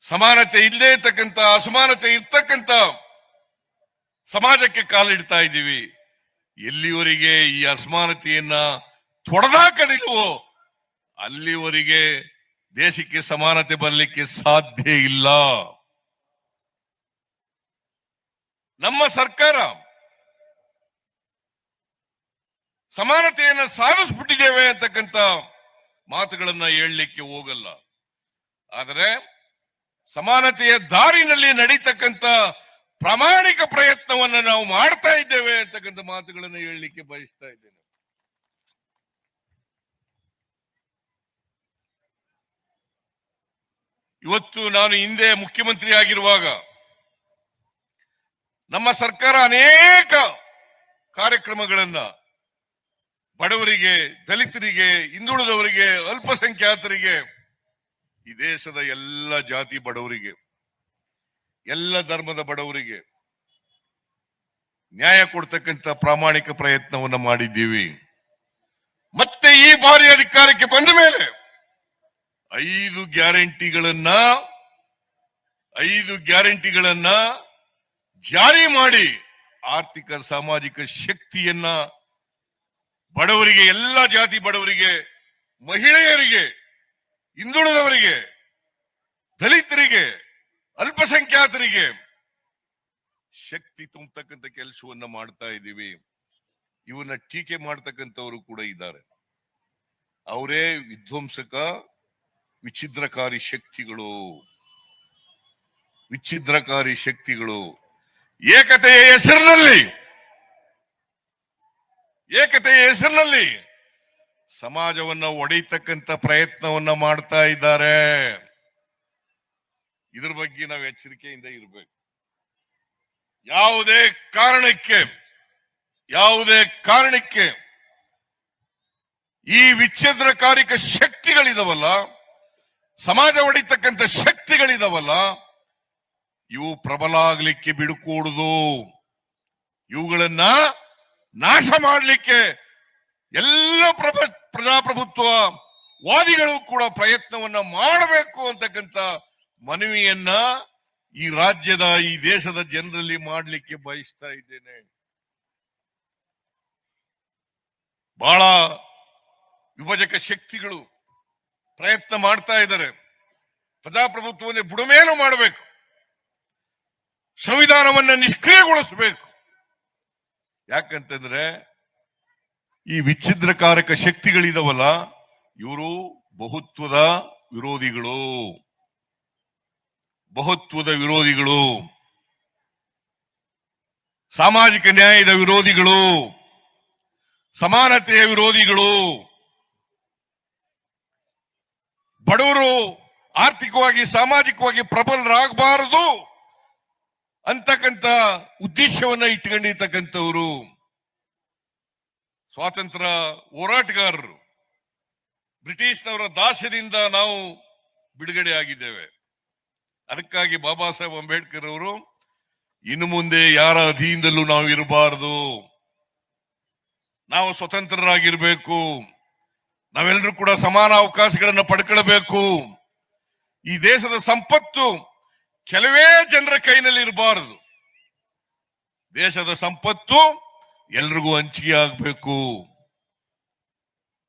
ಸಮಾನತೆ ಇಲ್ಲದೆ ಇರ್ತಕ್ಕಂಥ, ಅಸಮಾನತೆ ಇರ್ತಕ್ಕಂಥ ಸಮಾಜಕ್ಕೆ ಕಾಲಿಡ್ತಾ ಇದ್ದೀವಿ. ಎಲ್ಲಿವರೆಗೆ ಈ ಅಸಮಾನತೆಯನ್ನ ತೊಡೆದಾಕದಿಲ್ವೋ ಅಲ್ಲಿವರೆಗೆ ದೇಶಕ್ಕೆ ಸಮಾನತೆ ಬರಲಿಕ್ಕೆ ಸಾಧ್ಯ ಇಲ್ಲ. ನಮ್ಮ ಸರ್ಕಾರ ಸಮಾನತೆಯನ್ನ ಸಾಧಿಸ್ಬಿಟ್ಟಿದ್ದೇವೆ ಅಂತಕ್ಕಂಥ ಮಾತುಗಳನ್ನ ಹೇಳಲಿಕ್ಕೆ ಹೋಗಲ್ಲ. ಆದರೆ ಸಮಾನತೆಯ ದಾರಿನಲ್ಲಿ ನಡೀತಕ್ಕಂಥ ಪ್ರಾಮಾಣಿಕ ಪ್ರಯತ್ನವನ್ನ ನಾವು ಮಾಡ್ತಾ ಇದ್ದೇವೆ ಅಂತಕ್ಕಂಥ ಮಾತುಗಳನ್ನು ಹೇಳಲಿಕ್ಕೆ ಬಯಸ್ತಾ ಇದ್ದೇನೆ. ಇವತ್ತು ನಾನು ಹಿಂದೆ ಮುಖ್ಯಮಂತ್ರಿ ಆಗಿರುವಾಗ ನಮ್ಮ ಸರ್ಕಾರ ಅನೇಕ ಕಾರ್ಯಕ್ರಮಗಳನ್ನ ಬಡವರಿಗೆ, ದಲಿತರಿಗೆ, ಹಿಂದುಳಿದವರಿಗೆ, ಅಲ್ಪಸಂಖ್ಯಾತರಿಗೆ, ಈ ದೇಶದ ಎಲ್ಲ ಜಾತಿ ಬಡವರಿಗೆ, ಎಲ್ಲ ಧರ್ಮದ ಬಡವರಿಗೆ ನ್ಯಾಯ ಕೊಡ್ತಕ್ಕಂಥ ಪ್ರಾಮಾಣಿಕ ಪ್ರಯತ್ನವನ್ನ ಮಾಡಿದ್ದೀವಿ. ಮತ್ತೆ ಈ ಬಾರಿ ಅಧಿಕಾರಕ್ಕೆ ಬಂದ ಮೇಲೆ 5 ಗ್ಯಾರಂಟಿಗಳನ್ನ ಜಾರಿ ಮಾಡಿ ಆರ್ಥಿಕ ಸಾಮಾಜಿಕ ಶಕ್ತಿಯನ್ನ ಬಡವರಿಗೆ, ಎಲ್ಲ ಜಾತಿ ಬಡವರಿಗೆ, ಮಹಿಳೆಯರಿಗೆ, ಹಿಂದುಳಿದವರಿಗೆ, ದಲಿತರಿಗೆ, ಅಲ್ಪಸಂಖ್ಯಾತರಿಗೆ ಶಕ್ತಿ ತುಂಬತಕ್ಕಂಥ ಕೆಲಸವನ್ನ ಮಾಡ್ತಾ ಇದ್ದೀವಿ. ಇವನ್ನ ಟೀಕೆ ಮಾಡ್ತಕ್ಕಂಥವರು ಕೂಡ ಇದ್ದಾರೆ. ಅವರೇ ವಿಧ್ವಂಸಕ, ವಿಚ್ಛಿದ್ರಕಾರಿ ಶಕ್ತಿಗಳು. ಏಕತೆಯ ಹೆಸರಿನಲ್ಲಿ ಸಮಾಜವನ್ನ ಒಡೆಯತಕ್ಕಂಥ ಪ್ರಯತ್ನವನ್ನ ಮಾಡ್ತಾ ಇದ್ದಾರೆ. ಇದ್ರ ಬಗ್ಗೆ ನಾವು ಎಚ್ಚರಿಕೆಯಿಂದ ಇರಬೇಕು. ಯಾವುದೇ ಕಾರಣಕ್ಕೆ ಈ ವಿಚ್ಛೇದನಕಾರಿಕ ಶಕ್ತಿಗಳಿದಾವಲ್ಲ, ಸಮಾಜ ಒಡೆಯತಕ್ಕಂಥ ಶಕ್ತಿಗಳಿದಾವಲ್ಲ, ಇವು ಪ್ರಬಲ ಆಗ್ಲಿಕ್ಕೆ ಬಿಡುಕೂಡುದು. ಇವುಗಳನ್ನ ನಾಶ ಮಾಡಲಿಕ್ಕೆ ಎಲ್ಲ ಪ್ರಜಾಪ್ರಭುತ್ವ ವಾದಿಗಳು ಕೂಡ ಪ್ರಯತ್ನವನ್ನ ಮಾಡಬೇಕು ಅಂತಕ್ಕಂಥ ಮನವಿಯನ್ನ ಈ ರಾಜ್ಯದ, ಈ ದೇಶದ ಜನರಲ್ಲಿ ಮಾಡಲಿಕ್ಕೆ ಬಯಸ್ತಾ ಇದ್ದೇನೆ. ಬಹಳ ವಿಭಜಕ ಶಕ್ತಿಗಳು ಪ್ರಯತ್ನ ಮಾಡ್ತಾ ಇದ್ದಾರೆ. ಪ್ರಜಾಪ್ರಭುತ್ವವನ್ನು ಬುಡಮೇಲು ಮಾಡಬೇಕು, ಸಂವಿಧಾನವನ್ನ ನಿಷ್ಕ್ರಿಯಗೊಳಿಸಬೇಕು. ಯಾಕಂತಂದ್ರೆ ಈ ವಿಚ್ಛಿದ್ರಕಾರಕ ಶಕ್ತಿಗಳಿದಾವಲ್ಲ, ಇವರು ಬಹುತ್ವದ ವಿರೋಧಿಗಳು, ಸಾಮಾಜಿಕ ನ್ಯಾಯದ ವಿರೋಧಿಗಳು, ಸಮಾನತೆಯ ವಿರೋಧಿಗಳು. ಬಡವರು ಆರ್ಥಿಕವಾಗಿ, ಸಾಮಾಜಿಕವಾಗಿ ಪ್ರಬಲರಾಗಬಾರದು ಅಂತಕ್ಕಂಥ ಉದ್ದೇಶವನ್ನ ಇಟ್ಕೊಂಡಿರ್ತಕ್ಕಂಥವರು ಸ್ವಾತಂತ್ರ್ಯ ಹೋರಾಟಗಾರರು. ಬ್ರಿಟಿಷ್ನವರ ದಾಸ್ಯದಿಂದ ನಾವು ಬಿಡುಗಡೆ ಆಗಿದ್ದೇವೆ. ಅದಕ್ಕಾಗಿ ಬಾಬಾ ಸಾಹೇಬ್ ಅಂಬೇಡ್ಕರ್ ಅವರು ಇನ್ನು ಮುಂದೆ ಯಾರ ಅಧೀನದಲ್ಲೂ ನಾವು ಇರಬಾರದು, ನಾವು ಸ್ವತಂತ್ರರಾಗಿರ್ಬೇಕು, ನಾವೆಲ್ಲರೂ ಕೂಡ ಸಮಾನ ಅವಕಾಶಗಳನ್ನು ಪಡ್ಕೊಳ್ಬೇಕು. ಈ ದೇಶದ ಸಂಪತ್ತು ಕೆಲವೇ ಜನರ ಕೈನಲ್ಲಿ ಇರಬಾರದು. ದೇಶದ ಸಂಪತ್ತು ಎಲ್ರಿಗೂ ಹಂಚಿಕೆ ಆಗ್ಬೇಕು.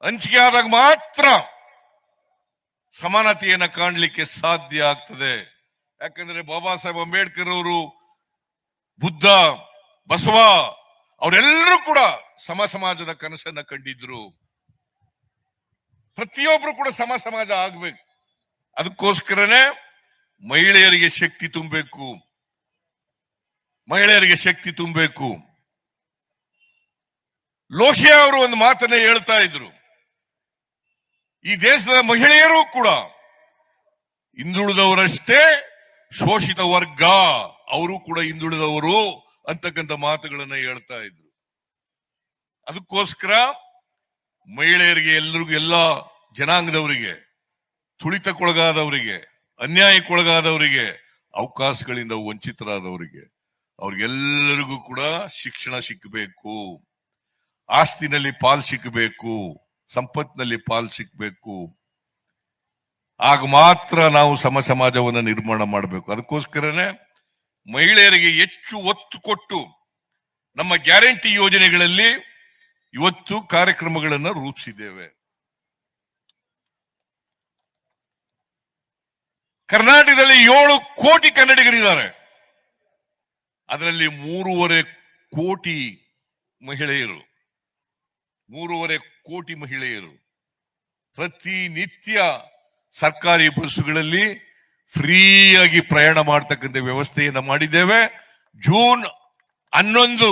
ಹಂಚಿಕೆ ಆದಾಗ ಮಾತ್ರ ಸಮಾನತೆಯನ್ನ ಕಾಣಲಿಕ್ಕೆ ಸಾಧ್ಯ ಆಗ್ತದೆ. ಯಾಕಂದ್ರೆ ಬಾಬಾ ಸಾಹೇಬ್ ಅಂಬೇಡ್ಕರ್ ಅವರು, ಬುದ್ಧ, ಬಸವ ಅವರೆಲ್ಲರೂ ಕೂಡ ಸಮಾಜದ ಕನಸನ್ನ ಕಂಡಿದ್ರು. ಪ್ರತಿಯೊಬ್ರು ಕೂಡ ಸಮಾಜ ಆಗ್ಬೇಕು. ಅದಕ್ಕೋಸ್ಕರನೇ ಮಹಿಳೆಯರಿಗೆ ಶಕ್ತಿ ತುಂಬಬೇಕು. ಲೋಹಿಯಾ ಅವರು ಒಂದು ಮಾತನ್ನ ಹೇಳ್ತಾ ಇದ್ರು, ಈ ದೇಶದ ಮಹಿಳೆಯರು ಕೂಡ ಹಿಂದುಳಿದವರಷ್ಟೇ ಶೋಷಿತ ವರ್ಗ, ಅವರು ಕೂಡ ಹಿಂದುಳಿದವರು ಅಂತಕ್ಕಂಥ ಮಾತುಗಳನ್ನ ಹೇಳ್ತಾ ಇದ್ರು. ಅದಕ್ಕೋಸ್ಕರ ಮಹಿಳೆಯರಿಗೆ, ಎಲ್ಲರಿಗೂ, ಎಲ್ಲ ಜನಾಂಗದವರಿಗೆ, ತುಳಿತಕ್ಕೊಳಗಾದವರಿಗೆ, ಅನ್ಯಾಯಕ್ಕೊಳಗಾದವರಿಗೆ, ಅವಕಾಶಗಳಿಂದ ವಂಚಿತರಾದವರಿಗೆ, ಅವ್ರಿಗೆಲ್ಲರಿಗೂ ಕೂಡ ಶಿಕ್ಷಣ ಸಿಕ್ಕಬೇಕು, ಆಸ್ತಿನಲ್ಲಿ ಪಾಲು ಸಿಕ್ಕಬೇಕು, ಸಂಪತ್ತಿನಲ್ಲಿ ಪಾಲು ಸಿಕ್ಕಬೇಕು. ಆಗ ಮಾತ್ರ ನಾವು ಸಮ ಸಮಾಜವನ್ನು ನಿರ್ಮಾಣ ಮಾಡಬೇಕು. ಅದಕ್ಕೋಸ್ಕರನೇ ಮಹಿಳೆಯರಿಗೆ ಹೆಚ್ಚು ಒತ್ತು ಕೊಟ್ಟು ನಮ್ಮ ಗ್ಯಾರಂಟಿ ಯೋಜನೆಗಳಲ್ಲಿ ಇವತ್ತು ಕಾರ್ಯಕ್ರಮಗಳನ್ನು ರೂಪಿಸಿದ್ದೇವೆ. ಕರ್ನಾಟಕದಲ್ಲಿ 7 ಕೋಟಿ ಕನ್ನಡಿಗರಿದ್ದಾರೆ. ಅದರಲ್ಲಿ 3.5 ಕೋಟಿ ಮಹಿಳೆಯರು. 3.5 ಕೋಟಿ ಮಹಿಳೆಯರು ಪ್ರತಿನಿತ್ಯ ಸರ್ಕಾರಿ ಬಸ್ಸುಗಳಲ್ಲಿ ಫ್ರೀಯಾಗಿ ಪ್ರಯಾಣ ಮಾಡತಕ್ಕಂಥ ವ್ಯವಸ್ಥೆಯನ್ನು ಮಾಡಿದ್ದೇವೆ. ಜೂನ್ 11,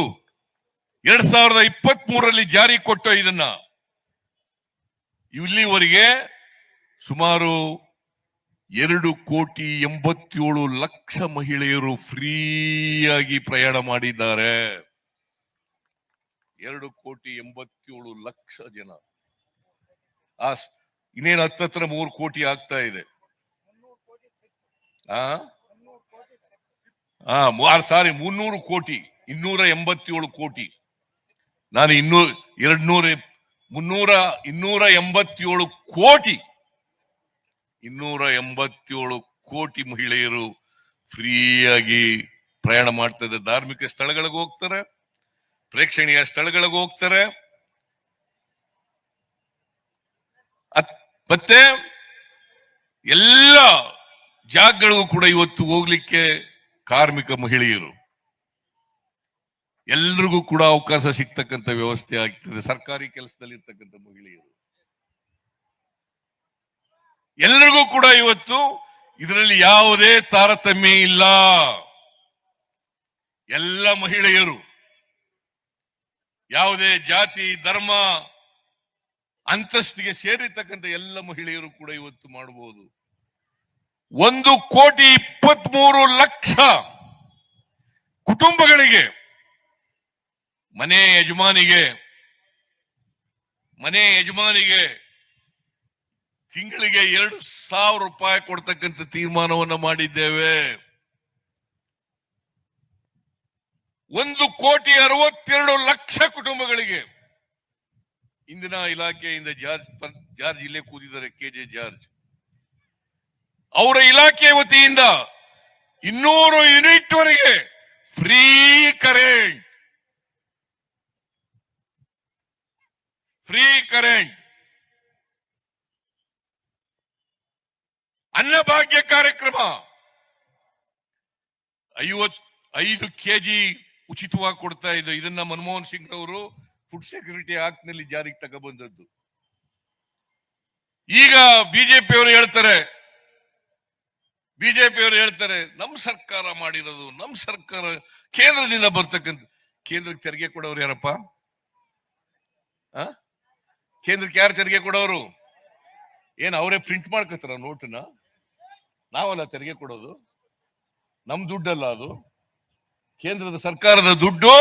2023 ಜಾರಿ ಕೊಟ್ಟ ಇದನ್ನ ಇಲ್ಲಿವರೆಗೆ ಸುಮಾರು 2,87,00,000 ಮಹಿಳೆಯರು ಫ್ರೀಯಾಗಿ ಪ್ರಯಾಣ ಮಾಡಿದ್ದಾರೆ. 2,87,00,000 ಜನ. ಇನ್ನೇನು ಹತ್ತತ್ರ 3 ಕೋಟಿ ಆಗ್ತಾ ಇದೆ. ಸಾರಿ 300 ಕೋಟಿ, 287 ಕೋಟಿ. ನಾನು 287 ಕೋಟಿ, 287 ಕೋಟಿ ಮಹಿಳೆಯರು ಫ್ರೀಯಾಗಿ ಪ್ರಯಾಣ ಮಾಡ್ತಾ ಇದ್ದಾರೆ. ಧಾರ್ಮಿಕ ಸ್ಥಳಗಳಿಗೆ ಹೋಗ್ತಾರೆ, ಪ್ರೇಕ್ಷಣೀಯ ಸ್ಥಳಗಳಿಗೆ ಹೋಗ್ತಾರೆ, ಮತ್ತೆ ಎಲ್ಲ ಜಾಗಗಳಿಗೂ ಕೂಡ ಇವತ್ತು ಹೋಗ್ಲಿಕ್ಕೆ ಕಾರ್ಮಿಕ ಮಹಿಳೆಯರು ಎಲ್ರಿಗೂ ಕೂಡ ಅವಕಾಶ ಸಿಗ್ತಕ್ಕಂಥ ವ್ಯವಸ್ಥೆ ಆಗ್ತದೆ. ಸರ್ಕಾರಿ ಕೆಲಸದಲ್ಲಿ ಇರ್ತಕ್ಕಂಥ ಮಹಿಳೆಯರು ಎಲ್ಲರಿಗೂ ಕೂಡ ಇವತ್ತು ಇದರಲ್ಲಿ ಯಾವುದೇ ತಾರತಮ್ಯ ಇಲ್ಲ. ಎಲ್ಲ ಮಹಿಳೆಯರು ಯಾವುದೇ ಜಾತಿ ಧರ್ಮ ಅಂತಸ್ತಿಗೆ ಸೇರಿರ್ತಕ್ಕಂಥ ಎಲ್ಲ ಮಹಿಳೆಯರು ಕೂಡ ಇವತ್ತು ಮಾಡಬಹುದು. 1,23,00,000 ಕುಟುಂಬಗಳಿಗೆ ಮನೆ ಯಜಮಾನಿಗೆ ತಿಂಗಳಿಗೆ 2,000 ರೂಪಾಯಿ ಕೊಡ್ತಕ್ಕಂಥ ತೀರ್ಮಾನವನ್ನು ಮಾಡಿದ್ದೇವೆ. 1,62,00,000 ಕುಟುಂಬಗಳಿಗೆ ಇಂದಿನ ಇಲಾಖೆಯಿಂದ ಜಾರ್ಜ್ ಇಲ್ಲೇ ಕೂದಿದ್ದಾರೆ, KJ ಜಾರ್ಜ್ ಅವರ ಇಲಾಖೆ ವತಿಯಿಂದ 200 ಯೂನಿಟ್ ವರೆಗೆ ಫ್ರೀ ಕರೆಂಟ್, ಅನ್ನಭಾಗ್ಯ ಕಾರ್ಯಕ್ರಮ 55 kg ಉಚಿತವಾಗಿ ಕೊಡ್ತಾ ಇದ್ದು. ಇದನ್ನ ಮನಮೋಹನ್ ಸಿಂಗ್ ಅವರು ಫುಡ್ ಸೆಕ್ಯೂರಿಟಿ ಆಕ್ಟ್ ನಲ್ಲಿ ಜಾರಿಗೆ ತಗೊಬಂದದ್ದು. ಈಗ ಬಿಜೆಪಿಯವರು ಹೇಳ್ತಾರೆ ನಮ್ಮ ಸರ್ಕಾರ ಮಾಡಿರೋದು, ನಮ್ಮ ಸರ್ಕಾರ ಕೇಂದ್ರದಿಂದ ಬರ್ತಕ್ಕಂಥ. ಕೇಂದ್ರಕ್ಕೆ ತೆರಿಗೆ ಕೊಡೋರು ಯಾರಪ್ಪ? ಕೇಂದ್ರಕ್ಕೆ ಯಾರು ತೆರಿಗೆ ಕೊಡೋರು? ಏನ್ ಅವರೇ ಪ್ರಿಂಟ್ ಮಾಡ್ಕೊತಾರ ನೋಟನ್ನ? ನಾವಲ್ಲ ತೆರಿಗೆ ಕೊಡೋದು, ನಮ್ ದುಡ್ಡಲ್ಲ ಅದು. ಕೇಂದ್ರದ ಸರ್ಕಾರದ ದುಡ್ಡು,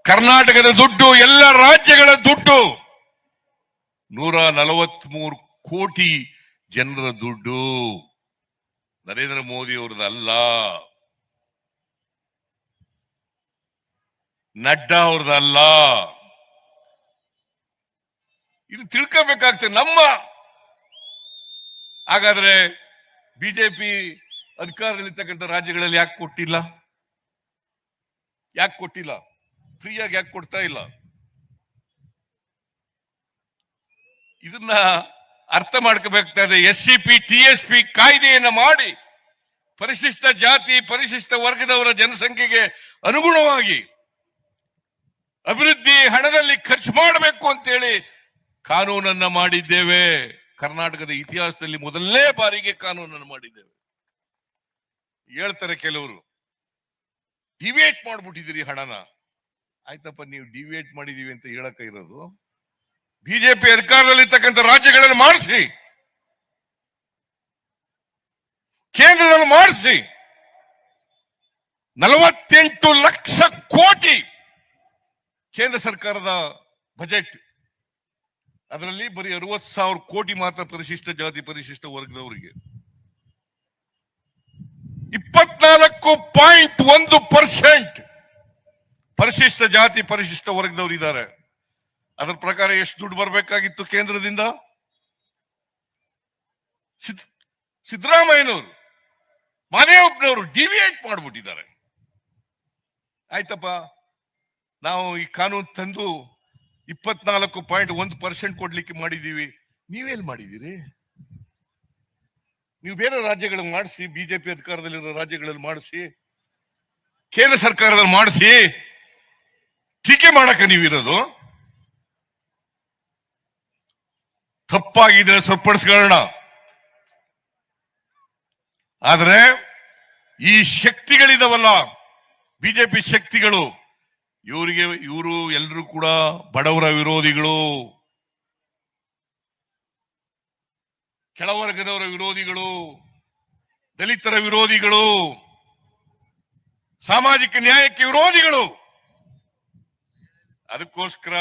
ಕರ್ನಾಟಕದ ದುಡ್ಡು, ಎಲ್ಲ ರಾಜ್ಯಗಳ ದುಡ್ಡು, 143 ಕೋಟಿ ಜನರ ದುಡ್ಡು. ನರೇಂದ್ರ ಮೋದಿ ಅವ್ರದ್ದಲ್ಲ, ನಡ್ಡಾ ಅವ್ರದ್ದಲ್ಲ. ಇದು ತಿಳ್ಕೋಬೇಕಾಗ್ತದೆ. ಹಾಗಾದ್ರೆ ಬಿಜೆಪಿ ಅಧಿಕಾರದಲ್ಲಿರ್ತಕ್ಕಂಥ ರಾಜ್ಯಗಳಲ್ಲಿ ಯಾಕೆ ಕೊಟ್ಟಿಲ್ಲ? ಫ್ರೀಯಾಗಿ ಯಾಕೆ ಕೊಡ್ತಾ ಇಲ್ಲ? ಇದನ್ನ ಅರ್ಥ ಮಾಡ್ಕೋಬೇಕಾಗ್ತದೆ. SCP TSP ಕಾಯ್ದೆಯನ್ನ ಮಾಡಿ ಪರಿಶಿಷ್ಟ ಜಾತಿ ಪರಿಶಿಷ್ಟ ವರ್ಗದವರ ಜನಸಂಖ್ಯೆಗೆ ಅನುಗುಣವಾಗಿ ಅಭಿವೃದ್ಧಿ ಹಣದಲ್ಲಿ ಖರ್ಚು ಮಾಡಬೇಕು ಅಂತೇಳಿ ಕಾನೂನನ್ನ ಮಾಡಿದ್ದೇವೆ. ಕರ್ನಾಟಕದ ಇತಿಹಾಸದಲ್ಲಿ ಮೊದಲನೇ ಬಾರಿಗೆ ಕಾನೂನನ್ನು ಮಾಡಿದ್ದೇವೆ. ಹೇಳ್ತಾರೆ ಕೆಲವರು, ಡಿವೇಟ್ ಮಾಡ್ಬಿಟ್ಟಿದ್ದೀರಿ ಹಣನ. ಆಯ್ತಪ್ಪ, ನೀವು ಡಿವೇಟ್ ಮಾಡಿದೀವಿ ಅಂತ ಹೇಳಕ ಇರೋದು. ಬಿಜೆಪಿ ಅಧಿಕಾರದಲ್ಲಿರ್ತಕ್ಕಂಥ ರಾಜ್ಯಗಳಲ್ಲಿ ಮಾಡಿಸಿ, ಕೇಂದ್ರದಲ್ಲಿ ಮಾಡಿಸಿ. 48 ಲಕ್ಷ ಕೋಟಿ ಕೇಂದ್ರ ಸರ್ಕಾರದ ಬಜೆಟ್, ಅದರಲ್ಲಿ ಬರೀ 60,000 ಕೋಟಿ ಮಾತ್ರ ಪರಿಶಿಷ್ಟ ಜಾತಿ ಪರಿಶಿಷ್ಟ ವರ್ಗದವರಿಗೆ. 24.1% ಪರಿಶಿಷ್ಟ ಜಾತಿ ಪರಿಶಿಷ್ಟ ವರ್ಗದವರು ಇದ್ದಾರೆ. ಅದರ ಪ್ರಕಾರ ಎಷ್ಟು ದುಡ್ಡು ಬರಬೇಕಾಗಿತ್ತು ಕೇಂದ್ರದಿಂದ? ಸಿದ್ದರಾಮಯ್ಯನವರು ಮಹದೇವಪ್ಪನವರು ಡಿವಿಯೇಟ್ ಮಾಡ್ಬಿಟ್ಟಿದ್ದಾರೆ. ಆಯ್ತಪ್ಪ, ನಾವು ಈ ಕಾನೂನು ತಂದು 24.1% ಕೊಡ್ಲಿಕ್ಕೆ ಮಾಡಿದೀವಿ. ನೀವೇನ್ ಮಾಡಿದ್ದೀರಿ? ನೀವು ಬೇರೆ ರಾಜ್ಯಗಳಲ್ಲಿ ಮಾಡಿಸಿ, ಬಿಜೆಪಿ ಅಧಿಕಾರದಲ್ಲಿರೋ ರಾಜ್ಯಗಳಲ್ಲಿ ಮಾಡಿಸಿ, ಕೇಂದ್ರ ಸರ್ಕಾರದಲ್ಲಿ ಮಾಡಿಸಿ, ಟೀಕೆ ಮಾಡಕ್ಕೆ ನೀವಿರೋದು. ತಪ್ಪಾಗಿದ್ರೆ ಸರಿಪಡಿಸ್ಕೊಳ್ಳೋಣ. ಆದ್ರೆ ಈ ಶಕ್ತಿಗಳಿದಾವಲ್ಲ, ಬಿಜೆಪಿ ಶಕ್ತಿಗಳು, ಇವರು ಎಲ್ಲರೂ ಕೂಡ ಬಡವರ ವಿರೋಧಿಗಳು, ಕೆಳವರ್ಗದವರ ವಿರೋಧಿಗಳು, ದಲಿತರ ವಿರೋಧಿಗಳು, ಸಾಮಾಜಿಕ ನ್ಯಾಯಕ್ಕೆ ವಿರೋಧಿಗಳು. ಅದಕ್ಕೋಸ್ಕರ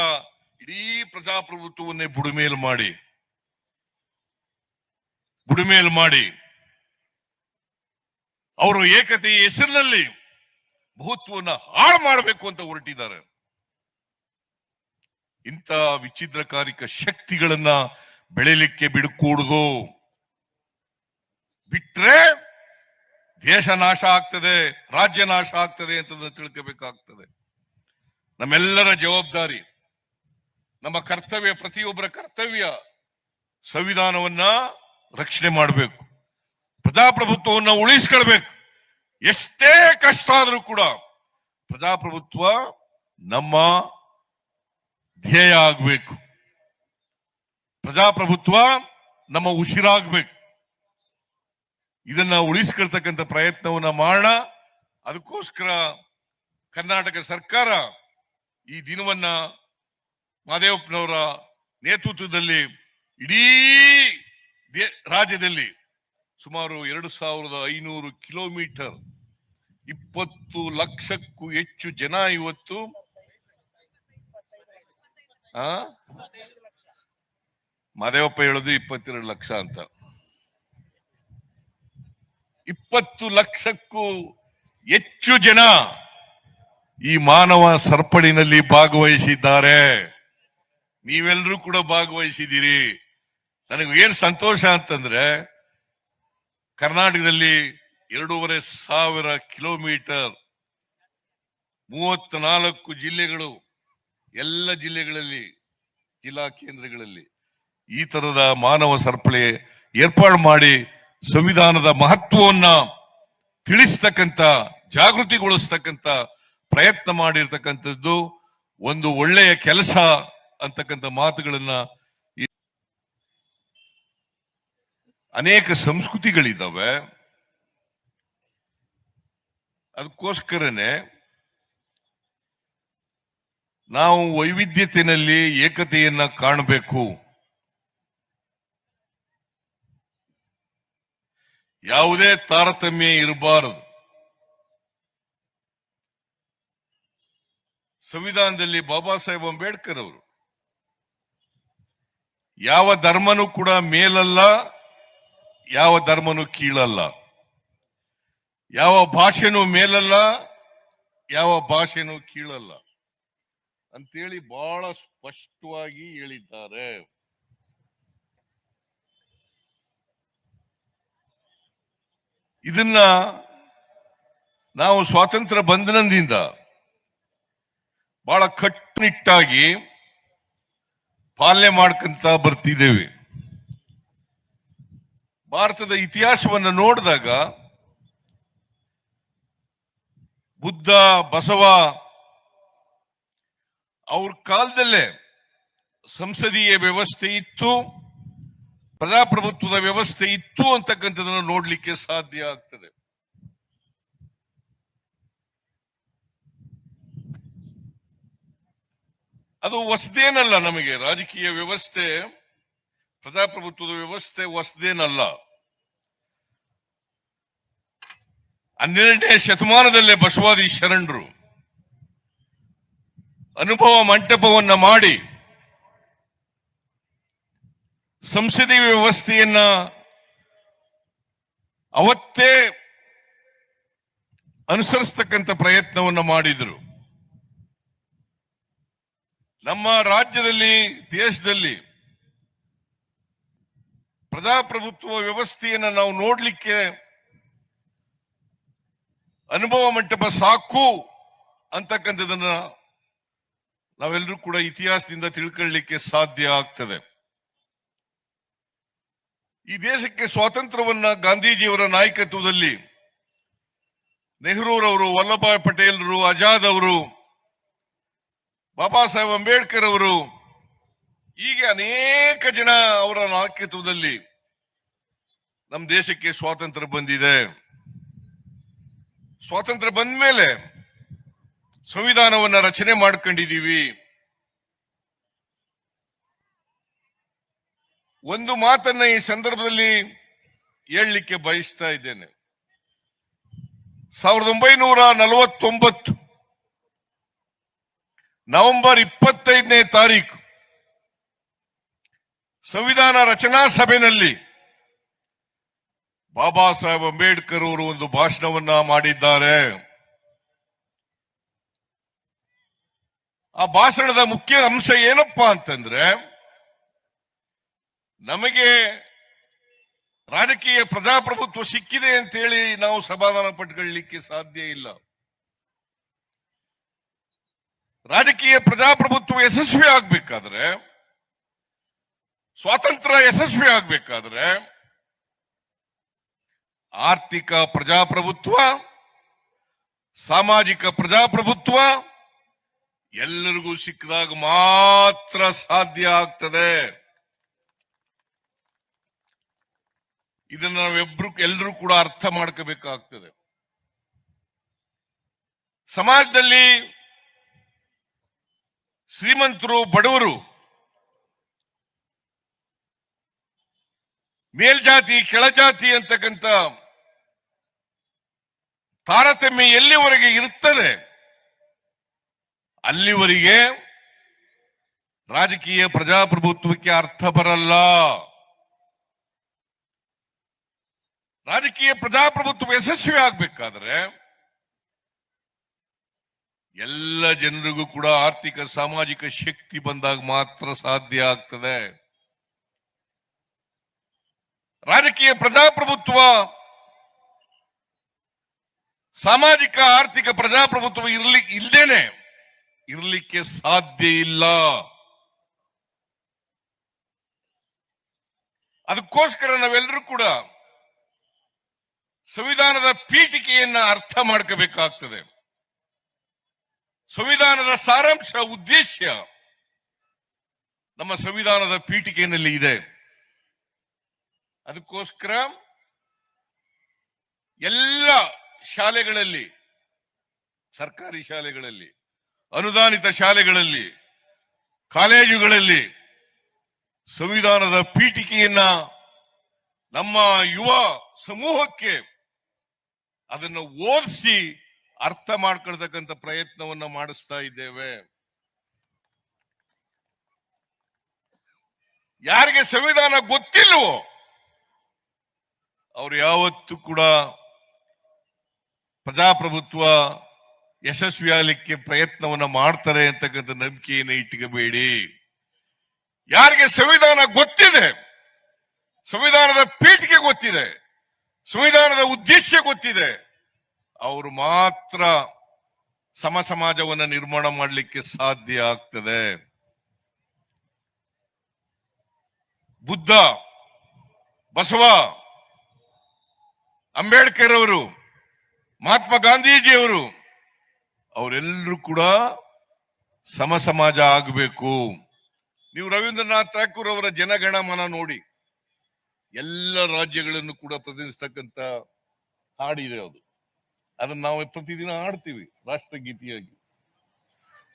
ಇಡೀ ಪ್ರಜಾಪ್ರಭುತ್ವವನ್ನೇ ಬುಡಮೇಲು ಮಾಡಿ ಅವರು ಏಕತೆಯ ಹೆಸರಿನಲ್ಲಿ ಬಹುತ್ವವನ್ನು ಹಾಳು ಮಾಡಬೇಕು ಅಂತ ಹೊರಟಿದ್ದಾರೆ. ಇಂಥ ವಿಚ್ಛಿದ್ರಕಾರಿಕ ಶಕ್ತಿಗಳನ್ನ ಬೆಳೆಯಲಿಕ್ಕೆ ಬಿಡಕೂಡದು. ಬಿಟ್ರೆ ದೇಶ ನಾಶ ಆಗ್ತದೆ, ರಾಜ್ಯ ನಾಶ ಆಗ್ತದೆ ಅಂತ ತಿಳ್ಕೋಬೇಕಾಗ್ತದೆ. ನಮ್ಮೆಲ್ಲರ ಜವಾಬ್ದಾರಿ, ನಮ್ಮ ಕರ್ತವ್ಯ, ಪ್ರತಿಯೊಬ್ಬರ ಕರ್ತವ್ಯ ಸಂವಿಧಾನವನ್ನ ರಕ್ಷಣೆ ಮಾಡಬೇಕು, ಪ್ರಜಾಪ್ರಭುತ್ವವನ್ನು ಉಳಿಸ್ಕೊಳ್ಬೇಕು. ಎಷ್ಟೇ ಕಷ್ಟ ಆದ್ರೂ ಕೂಡ ಪ್ರಜಾಪ್ರಭುತ್ವ ನಮ್ಮ ಧ್ಯೇಯ ಆಗ್ಬೇಕು, ಪ್ರಜಾಪ್ರಭುತ್ವ ನಮ್ಮ ಉಸಿರಾಗ್ಬೇಕು. ಇದನ್ನ ಉಳಿಸ್ಕೊಳ್ತಕ್ಕಂಥ ಪ್ರಯತ್ನವನ್ನ ಮಾಡೋಣ. ಅದಕ್ಕೋಸ್ಕರ ಕರ್ನಾಟಕ ಸರ್ಕಾರ ಈ ದಿನವನ್ನ ಮಹದೇವಪ್ಪನವರ ನೇತೃತ್ವದಲ್ಲಿ ಇಡೀ ರಾಜ್ಯದಲ್ಲಿ ಸುಮಾರು 2500 ಕಿಲೋಮೀಟರ್ 20 ಲಕ್ಷಕ್ಕೂ ಹೆಚ್ಚು ಜನ ಇವತ್ತು ಮಹದೇವಪ್ಪ ಹೇಳೋದು 22 ಲಕ್ಷ ಅಂತ, 20 ಲಕ್ಷಕ್ಕೂ ಹೆಚ್ಚು ಜನ ಈ ಮಾನವ ಸರಪಳಿನಲ್ಲಿ ಭಾಗವಹಿಸಿದ್ದಾರೆ. ನೀವೆಲ್ಲರೂ ಕೂಡ ಭಾಗವಹಿಸಿದ್ದೀರಿ. ನನಗೆ ಏನ್ ಸಂತೋಷ ಅಂತಂದ್ರೆ, ಕರ್ನಾಟಕದಲ್ಲಿ 2500 ಕಿಲೋಮೀಟರ್ 34 ಜಿಲ್ಲೆಗಳು, ಎಲ್ಲ ಜಿಲ್ಲೆಗಳಲ್ಲಿ, ಜಿಲ್ಲಾ ಕೇಂದ್ರಗಳಲ್ಲಿ ಈ ತರದ ಮಾನವ ಸರಪಳಿ ಏರ್ಪಾಡು ಮಾಡಿ ಸಂವಿಧಾನದ ಮಹತ್ವವನ್ನ ತಿಳಿಸ್ತಕ್ಕಂಥ, ಜಾಗೃತಿಗೊಳಿಸ್ತಕ್ಕಂಥ ಪ್ರಯತ್ನ ಮಾಡಿರ್ತಕ್ಕಂಥದ್ದು ಒಂದು ಒಳ್ಳೆಯ ಕೆಲಸ ಅಂತಕ್ಕಂಥ ಮಾತುಗಳನ್ನ. ಅನೇಕ ಸಂಸ್ಕೃತಿಗಳಿದ್ದಾವೆ, ಅದಕ್ಕೋಸ್ಕರನೇ ನಾವು ವೈವಿಧ್ಯತೆಯಲ್ಲಿ ಏಕತೆಯನ್ನ ಕಾಣಬೇಕು. ಯಾವುದೇ ತಾರತಮ್ಯ ಇರಬಾರದು. ಸಂವಿಧಾನದಲ್ಲಿ ಬಾಬಾ ಸಾಹೇಬ್ ಅಂಬೇಡ್ಕರ್ ಅವರು ಯಾವ ಧರ್ಮನೂ ಕೂಡ ಮೇಲಲ್ಲ, ಯಾವ ಧರ್ಮನೂ ಕೀಳಲ್ಲ, ಯಾವ ಭಾಷೆನೂ ಮೇಲಲ್ಲ, ಯಾವ ಭಾಷೆನೂ ಕೀಳಲ್ಲ ಅಂತೇಳಿ ಬಹಳ ಸ್ಪಷ್ಟವಾಗಿ ಹೇಳಿದ್ದಾರೆ. ಇದನ್ನ ನಾವು ಸ್ವಾತಂತ್ರ್ಯ ಬಂಧನದಿಂದ ಬಹಳ ಕಟ್ಟುನಿಟ್ಟಾಗಿ ಪಾಲನೆ ಮಾಡ್ಕೊಂತ ಬರ್ತಿದ್ದೇವೆ. ಭಾರತದ ಇತಿಹಾಸವನ್ನು ನೋಡಿದಾಗ ಬುದ್ಧ, ಬಸವ ಅವ್ರ ಕಾಲದಲ್ಲೇ ಸಂಸದೀಯ ವ್ಯವಸ್ಥೆ ಇತ್ತು, ಪ್ರಜಾಪ್ರಭುತ್ವದ ವ್ಯವಸ್ಥೆ ಇತ್ತು ಅಂತಕ್ಕಂಥದನ್ನು ನೋಡ್ಲಿಕ್ಕೆ ಸಾಧ್ಯ ಆಗ್ತದೆ. ಅದು ಹೊಸದೇನಲ್ಲ. ನಮಗೆ ರಾಜಕೀಯ ವ್ಯವಸ್ಥೆ, ಪ್ರಜಾಪ್ರಭುತ್ವದ ವ್ಯವಸ್ಥೆ ಹೊಸದೇನಲ್ಲ. 12ನೇ ಶತಮಾನದಲ್ಲೇ ಬಸವಾದಿ ಶರಣರು ಅನುಭವ ಮಂಟಪವನ್ನ ಮಾಡಿ ಸಂಸದೀಯ ವ್ಯವಸ್ಥೆಯನ್ನ ಅವತ್ತೇ ಅನುಸರಿಸತಕ್ಕಂಥ ಪ್ರಯತ್ನವನ್ನ ಮಾಡಿದ್ರು. ನಮ್ಮ ರಾಜ್ಯದಲ್ಲಿ, ದೇಶದಲ್ಲಿ ಪ್ರಜಾಪ್ರಭುತ್ವ ವ್ಯವಸ್ಥೆಯನ್ನು ನಾವು ನೋಡ್ಲಿಕ್ಕೆ ಅನುಭವ ಮಂಟಪ ಸಾಕು ಅಂತಕ್ಕಂಥದನ್ನ ನಾವೆಲ್ಲರೂ ಕೂಡ ಇತಿಹಾಸದಿಂದ ತಿಳ್ಕೊಳ್ಳಿಕ್ಕೆ ಸಾಧ್ಯ ಆಗ್ತದೆ. ಈ ದೇಶಕ್ಕೆ ಸ್ವಾತಂತ್ರ್ಯವನ್ನ ಗಾಂಧೀಜಿಯವರ ನಾಯಕತ್ವದಲ್ಲಿ ನೆಹರೂರವರು, ವಲ್ಲಭಾಯ್ ಪಟೇಲ್ರು, ಆಜಾದ್ ಅವರು, ಬಾಬಾ ಸಾಹೇಬ್ ಅಂಬೇಡ್ಕರ್ ಅವರು, ಹೀಗೆ ಅನೇಕ ಜನ ಅವರ ನಾಯಕತ್ವದಲ್ಲಿ ನಮ್ಮ ದೇಶಕ್ಕೆ ಸ್ವಾತಂತ್ರ್ಯ ಬಂದಿದೆ. ಸ್ವಾತಂತ್ರ್ಯ ಬಂದ ಮೇಲೆ ಸಂವಿಧಾನವನ್ನ ರಚನೆ ಮಾಡ್ಕೊಂಡಿದೀವಿ. ಒಂದು ಮಾತನ್ನ ಈ ಸಂದರ್ಭದಲ್ಲಿ ಹೇಳಲಿಕ್ಕೆ ಬಯಸ್ತಾ ಇದ್ದೇನೆ. 1949 ನವೆಂಬರ್ 25ನೇ ತಾರೀಕು ಸಂವಿಧಾನ ರಚನಾ ಸಭೆಯಲ್ಲಿ ಬಾಬಾ ಸಾಹೇಬ್ ಅಂಬೇಡ್ಕರ್ ಅವರು ಒಂದು ಭಾಷಣವನ್ನ ಮಾಡಿದ್ದಾರೆ. ಆ ಭಾಷಣದ ಮುಖ್ಯ ಅಂಶ ಏನಪ್ಪಾ ಅಂತಂದ್ರೆ, ನಮಗೆ ರಾಜಕೀಯ ಪ್ರಜಾಪ್ರಭುತ್ವ ಸಿಕ್ಕಿದೆ ಅಂತೇಳಿ ನಾವು ಸಮಾಧಾನ ಪಟ್ಕೊಳ್ಳಲಿಕ್ಕೆ ಸಾಧ್ಯ ಇಲ್ಲ. ರಾಜಕೀಯ ಪ್ರಜಾಪ್ರಭುತ್ವ ಯಶಸ್ವಿ ಆಗ್ಬೇಕಾದ್ರೆ, ಸ್ವಾತಂತ್ರ್ಯ ಯಶಸ್ವಿ ಆಗ್ಬೇಕಾದ್ರೆ ಆರ್ಥಿಕ ಪ್ರಜಾಪ್ರಭುತ್ವ, ಸಾಮಾಜಿಕ ಪ್ರಜಾಪ್ರಭುತ್ವ ಎಲ್ಲರಿಗೂ ಸಿಕ್ಕಿದಾಗ ಮಾತ್ರ ಸಾಧ್ಯ ಆಗ್ತದೆ. ಇದನ್ನು ಎಲ್ಲರೂ ಕೂಡ ಅರ್ಥ ಮಾಡ್ಕೋಬೇಕಾಗ್ತದೆ. ಸಮಾಜದಲ್ಲಿ ಶ್ರೀಮಂತರು, ಬಡವರು, ಮೇಲ್ಜಾತಿ, ಕೆಳಜಾತಿ ಅಂತಕ್ಕಂಥ ತಾರತಮ್ಯ ಎಲ್ಲಿವರೆಗೆ ಇರುತ್ತದೆ ಅಲ್ಲಿವರೆಗೆ ರಾಜಕೀಯ ಪ್ರಜಾಪ್ರಭುತ್ವಕ್ಕೆ ಅರ್ಥ ಬರಲ್ಲ. ರಾಜಕೀಯ ಪ್ರಜಾಪ್ರಭುತ್ವ ಯಶಸ್ವಿ ಆಗ್ಬೇಕಾದ್ರೆ ಎಲ್ಲ ಜನರಿಗೂ ಕೂಡ ಆರ್ಥಿಕ ಸಾಮಾಜಿಕ ಶಕ್ತಿ ಬಂದಾಗ ಮಾತ್ರ ಸಾಧ್ಯ ಆಗ್ತದೆ. ರಾಜಕೀಯ ಪ್ರಜಾಪ್ರಭುತ್ವ, ಸಾಮಾಜಿಕ ಆರ್ಥಿಕ ಪ್ರಜಾಪ್ರಭುತ್ವ ಇರ್ಲಿಕ್ಕೆ ಸಾಧ್ಯ ಇಲ್ಲ. ಅದಕ್ಕೋಸ್ಕರ ನಾವೆಲ್ಲರೂ ಕೂಡ ಸಂವಿಧಾನದ ಪೀಠಿಕೆಯನ್ನ ಅರ್ಥ ಮಾಡ್ಕೋಬೇಕಾಗ್ತದೆ. ಸಂವಿಧಾನದ ಸಾರಾಂಶ, ಉದ್ದೇಶ ನಮ್ಮ ಸಂವಿಧಾನದ ಪೀಠಿಕೆಯಲ್ಲಿ ಇದೆ. ಅದಕ್ಕೋಸ್ಕರ ಎಲ್ಲ ಶಾಲೆಗಳಲ್ಲಿ, ಸರ್ಕಾರಿ ಶಾಲೆಗಳಲ್ಲಿ, ಅನುದಾನಿತ ಶಾಲೆಗಳಲ್ಲಿ, ಕಾಲೇಜುಗಳಲ್ಲಿ ಸಂವಿಧಾನದ ಪೀಠಿಕೆಯನ್ನ ನಮ್ಮ ಯುವ ಸಮೂಹಕ್ಕೆ ಅದನ್ನು ಓದಿಸಿ ಅರ್ಥ ಮಾಡ್ಕೊಳ್ತಕ್ಕಂಥ ಪ್ರಯತ್ನವನ್ನ ಮಾಡಿಸ್ತಾ ಇದ್ದೇವೆ. ಯಾರಿಗೆ ಸಂವಿಧಾನ ಗೊತ್ತಿಲ್ಲವೋ ಅವ್ರು ಯಾವತ್ತೂ ಕೂಡ ಪ್ರಜಾಪ್ರಭುತ್ವ ಯಶಸ್ವಿ ಆಗಲಿಕ್ಕೆ ಪ್ರಯತ್ನವನ್ನ ಮಾಡ್ತಾರೆ ಅಂತಕ್ಕಂಥ ನಂಬಿಕೆಯನ್ನು ಇಟ್ಕೋಬೇಡಿ. ಯಾರಿಗೆ ಸಂವಿಧಾನ ಗೊತ್ತಿದೆ, ಸಂವಿಧಾನದ ಪೀಠಿಕೆ ಗೊತ್ತಿದೆ, ಸಂವಿಧಾನದ ಉದ್ದೇಶ ಗೊತ್ತಿದೆ, ಅವರು ಮಾತ್ರ ಸಮ ಸಮಾಜವನ್ನು ನಿರ್ಮಾಣ ಮಾಡಲಿಕ್ಕೆ ಸಾಧ್ಯ ಆಗ್ತದೆ. ಬುದ್ಧ, ಬಸವ, ಅಂಬೇಡ್ಕರ್ ಅವರು, ಮಹಾತ್ಮ ಗಾಂಧೀಜಿಯವರು, ಅವರೆಲ್ಲರೂ ಕೂಡ ಸಮ ಸಮಾಜ ಆಗಬೇಕು. ನೀವು ರವೀಂದ್ರನಾಥ್ ಠಾಕೂರ್ ಅವರ ಜನಗಣಮನ ನೋಡಿ, ಎಲ್ಲ ರಾಜ್ಯಗಳನ್ನು ಕೂಡ ಪ್ರತಿನಿಧಿಸ್ತಕ್ಕಂಥ ಹಾಡಿದೆ. ಅದನ್ನು ನಾವು ಪ್ರತಿದಿನ ಹಾಡ್ತೀವಿ ರಾಷ್ಟ್ರಗೀತೆಯಾಗಿ.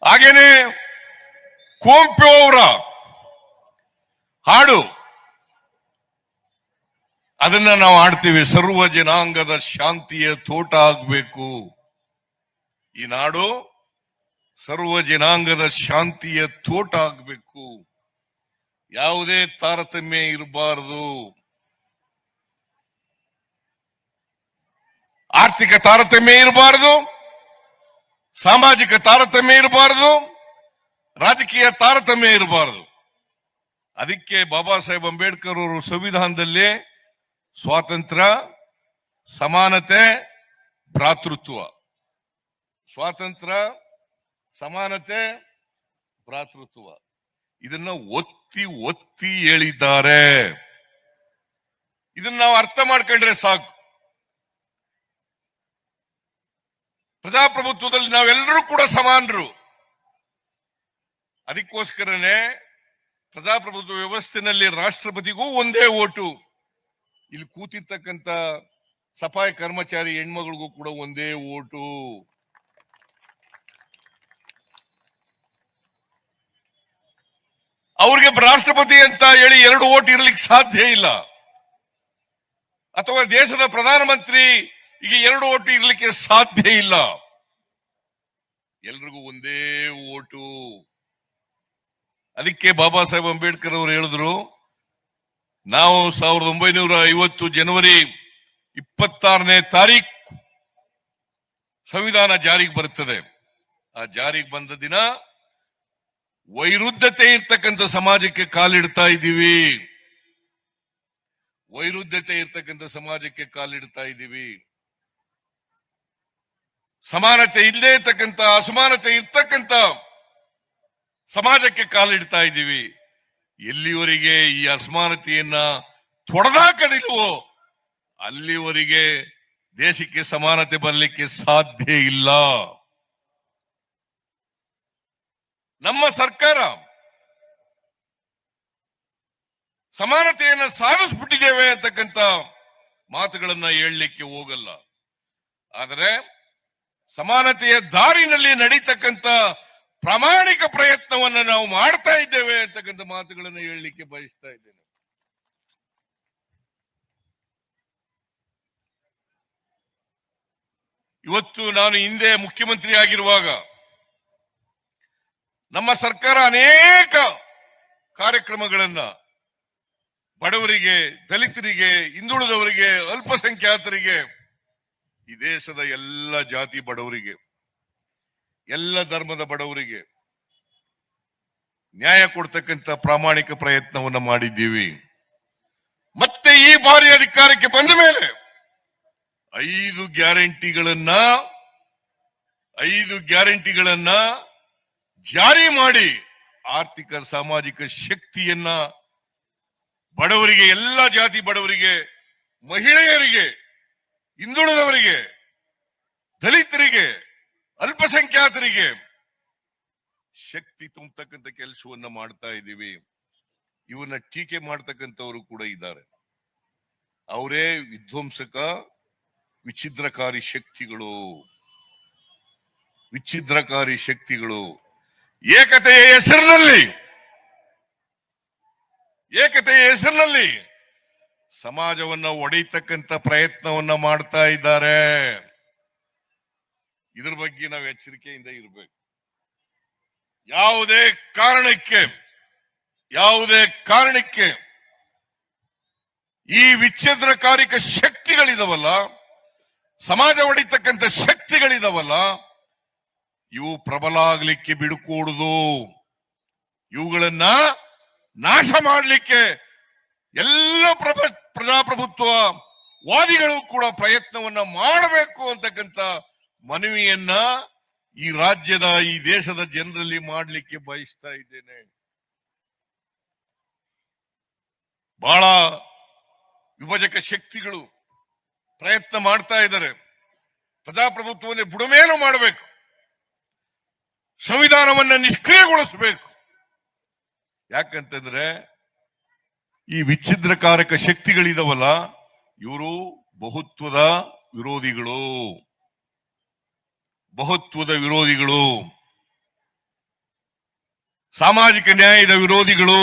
ಹಾಗೇನೆ ಕುವೆಂಪು ಅವರ ಹಾಡು, ಅದನ್ನ ನಾವು ಹಾಡ್ತೀವಿ. ಸರ್ವ ಜನಾಂಗದ ಶಾಂತಿಯ ತೋಟ ಆಗ್ಬೇಕು ಈ ನಾಡು, ಸರ್ವ ಜನಾಂಗದ ಶಾಂತಿಯ ತೋಟ ಆಗ್ಬೇಕು, ಯಾವುದೇ ತಾರತಮ್ಯ ಇರಬಾರದು, ಆರ್ಥಿಕ ತಾರತಮ್ಯ ಇರಬಾರದು, ಸಾಮಾಜಿಕ ತಾರತಮ್ಯ ಇರಬಾರದು, ರಾಜಕೀಯ ತಾರತಮ್ಯ ಇರಬಾರದು. ಅದಕ್ಕೆ ಬಾಬಾ ಸಾಹೇಬ್ ಅಂಬೇಡ್ಕರ್ ಅವರು ಸಂವಿಧಾನದಲ್ಲಿ ಸ್ವಾತಂತ್ರ್ಯ, ಸಮಾನತೆ, ಭ್ರಾತೃತ್ವ, ಸ್ವಾತಂತ್ರ್ಯ, ಸಮಾನತೆ, ಭ್ರಾತೃತ್ವ ಇದನ್ನ ಒತ್ತಿ ಒತ್ತಿ ಹೇಳಿದ್ದಾರೆ. ಇದನ್ನ ನಾವು ಅರ್ಥ ಮಾಡ್ಕೊಂಡ್ರೆ ಸಾಕು. ಪ್ರಜಾಪ್ರಭುತ್ವದಲ್ಲಿ ನಾವೆಲ್ಲರೂ ಕೂಡ ಸಮಾನರು. ಅದಕ್ಕೋಸ್ಕರನೇ ಪ್ರಜಾಪ್ರಭುತ್ವ ವ್ಯವಸ್ಥೆಯಲ್ಲಿ ರಾಷ್ಟ್ರಪತಿಗೂ ಒಂದೇ ಓಟು, ಇಲ್ಲಿ ಕೂತಿರ್ತಕ್ಕಂಥ ಸಫಾಯಿ ಕರ್ಮಚಾರಿ ಹೆಣ್ಮಗಳಿಗೂ ಕೂಡ ಒಂದೇ ಓಟು. ಅವ್ರಿಗೆ ರಾಷ್ಟ್ರಪತಿ ಅಂತ ಹೇಳಿ 2 ಓಟ್ ಇರ್ಲಿಕ್ಕೆ ಸಾಧ್ಯ ಇಲ್ಲ. ಅಥವಾ ದೇಶದ ಪ್ರಧಾನಮಂತ್ರಿ ಈಗ 2 ಓಟು ಇರ್ಲಿಕ್ಕೆ ಸಾಧ್ಯ ಇಲ್ಲ. ಎಲ್ರಿಗೂ ಒಂದೇ ಓಟು. ಅದಕ್ಕೆ ಬಾಬಾ ಸಾಹೇಬ್ ಅಂಬೇಡ್ಕರ್ ಅವರು ಹೇಳಿದ್ರು, ನಾವು 1950 ಜನವರಿ 26ನೇ ತಾರೀಕು ಸಂವಿಧಾನ ಜಾರಿಗೆ ಬರುತ್ತದೆ. ಆ ಜಾರಿಗೆ ಬಂದ ದಿನ ವೈರುಧ್ಯತೆ ಇರ್ತಕ್ಕಂಥ ಸಮಾಜಕ್ಕೆ ಕಾಲಿಡ್ತಾ ಇದ್ದೀವಿ. ವೈರುಧ್ಯತೆ ಇರ್ತಕ್ಕಂಥ ಸಮಾಜಕ್ಕೆ ಕಾಲಿಡ್ತಾ ಇದ್ದೀವಿ. ಸಮಾನತೆ ಇಲ್ಲದೆ ಇರ್ತಕ್ಕಂಥ, ಅಸಮಾನತೆ ಇರ್ತಕ್ಕಂಥ ಸಮಾಜಕ್ಕೆ ಕಾಲಿಡ್ತಾ ಇದ್ದೀವಿ. ಎಲ್ಲಿವರೆಗೆ ಈ ಅಸಮಾನತೆಯನ್ನ ತೊಡೆದಾಕದಿಲ್ವೋ ಅಲ್ಲಿವರೆಗೆ ದೇಶಕ್ಕೆ ಸಮಾನತೆ ಬರಲಿಕ್ಕೆ ಸಾಧ್ಯ ಇಲ್ಲ. ನಮ್ಮ ಸರ್ಕಾರ ಸಮಾನತೆಯನ್ನು ಸಾಧಿಸ್ಬಿಟ್ಟಿದ್ದೇವೆ ಅಂತಕ್ಕಂಥ ಮಾತುಗಳನ್ನ ಹೇಳಲಿಕ್ಕೆ ಹೋಗಲ್ಲ. ಆದರೆ ಸಮಾನತೆಯ ದಾರಿನಲ್ಲಿ ನಡೀತಕ್ಕಂಥ ಪ್ರಾಮಾಣಿಕ ಪ್ರಯತ್ನವನ್ನು ನಾವು ಮಾಡ್ತಾ ಇದ್ದೇವೆ ಅಂತಕ್ಕಂಥ ಮಾತುಗಳನ್ನು ಹೇಳಲಿಕ್ಕೆ ಬಯಸ್ತಾ ಇದ್ದೇನೆ. ಇವತ್ತು ನಾನು ಹಿಂದೆ ಮುಖ್ಯಮಂತ್ರಿ ಆಗಿರುವಾಗ ನಮ್ಮ ಸರ್ಕಾರ ಅನೇಕ ಕಾರ್ಯಕ್ರಮಗಳನ್ನ ಬಡವರಿಗೆ, ದಲಿತರಿಗೆ, ಹಿಂದುಳಿದವರಿಗೆ, ಅಲ್ಪಸಂಖ್ಯಾತರಿಗೆ, ಈ ದೇಶದ ಎಲ್ಲ ಜಾತಿ ಬಡವರಿಗೆ, ಎಲ್ಲ ಧರ್ಮದ ಬಡವರಿಗೆ ನ್ಯಾಯ ಕೊಡ್ತಕ್ಕಂಥ ಪ್ರಾಮಾಣಿಕ ಪ್ರಯತ್ನವನ್ನು ಮಾಡಿದ್ದೀವಿ. ಮತ್ತೆ ಈ ಬಾರಿ ಅಧಿಕಾರಕ್ಕೆ ಬಂದ ಮೇಲೆ 5 ಗ್ಯಾರಂಟಿಗಳನ್ನ ಜಾರಿ ಮಾಡಿ ಆರ್ಥಿಕ ಸಾಮಾಜಿಕ ಶಕ್ತಿಯನ್ನ ಬಡವರಿಗೆ, ಎಲ್ಲ ಜಾತಿ ಬಡವರಿಗೆ, ಮಹಿಳೆಯರಿಗೆ, ಹಿಂದುಳಿದವರಿಗೆ, ದಲಿತರಿಗೆ, ಅಲ್ಪಸಂಖ್ಯಾತರಿಗೆ ಶಕ್ತಿ ತುಂಬತಕ್ಕಂಥ ಕೆಲಸವನ್ನ ಮಾಡ್ತಾ ಇದ್ದೀವಿ. ಇವನ್ನ ಟೀಕೆ ಮಾಡ್ತಕ್ಕಂಥವರು ಕೂಡ ಇದ್ದಾರೆ. ಅವರೇ ವಿಧ್ವಂಸಕ, ವಿಚ್ಛಿದ್ರಕಾರಿ ಶಕ್ತಿಗಳು. ಏಕತೆಯ ಹೆಸರಿನಲ್ಲಿ ಸಮಾಜವನ್ನ ಒಡೆಯತಕ್ಕಂಥ ಪ್ರಯತ್ನವನ್ನ ಮಾಡ್ತಾ ಇದ್ದಾರೆ. ಇದ್ರ ಬಗ್ಗೆ ನಾವು ಎಚ್ಚರಿಕೆಯಿಂದ ಇರಬೇಕು. ಯಾವುದೇ ಕಾರಣಕ್ಕೆ ಈ ವಿಚ್ಛೇದನಕಾರಿಕ ಶಕ್ತಿಗಳಿದಾವಲ್ಲ, ಸಮಾಜ ಒಡೆಯತಕ್ಕಂಥ ಶಕ್ತಿಗಳಿದಾವಲ್ಲ, ಇವು ಪ್ರಬಲ ಆಗ್ಲಿಕ್ಕೆ ಬಿಡುಕೂಡುದು. ಇವುಗಳನ್ನ ನಾಶ ಮಾಡಲಿಕ್ಕೆ ಎಲ್ಲ ಪ್ರಜಾಪ್ರಭುತ್ವ ವಾದಿಗಳು ಕೂಡ ಪ್ರಯತ್ನವನ್ನ ಮಾಡಬೇಕು ಅಂತಕ್ಕಂಥ ಮನವಿಯನ್ನ ಈ ರಾಜ್ಯದ, ಈ ದೇಶದ ಜನರಲ್ಲಿ ಮಾಡಲಿಕ್ಕೆ ಬಯಸ್ತಾ ಇದ್ದೇನೆ. ಬಹಳ ವಿಭಜಕ ಶಕ್ತಿಗಳು ಪ್ರಯತ್ನ ಮಾಡ್ತಾ ಇದ್ದಾರೆ. ಪ್ರಜಾಪ್ರಭುತ್ವವನ್ನು ಬುಡಮೇಲು ಮಾಡಬೇಕು, ಸಂವಿಧಾನವನ್ನ ನಿಷ್ಕ್ರಿಯಗೊಳಿಸಬೇಕು. ಯಾಕಂತಂದ್ರೆ ಈ ವಿಚ್ಛಿದ್ರಕಾರಕ ಶಕ್ತಿಗಳಿದಾವಲ್ಲ, ಇವರು ಬಹುತ್ವದ ವಿರೋಧಿಗಳು, ಸಾಮಾಜಿಕ ನ್ಯಾಯದ ವಿರೋಧಿಗಳು,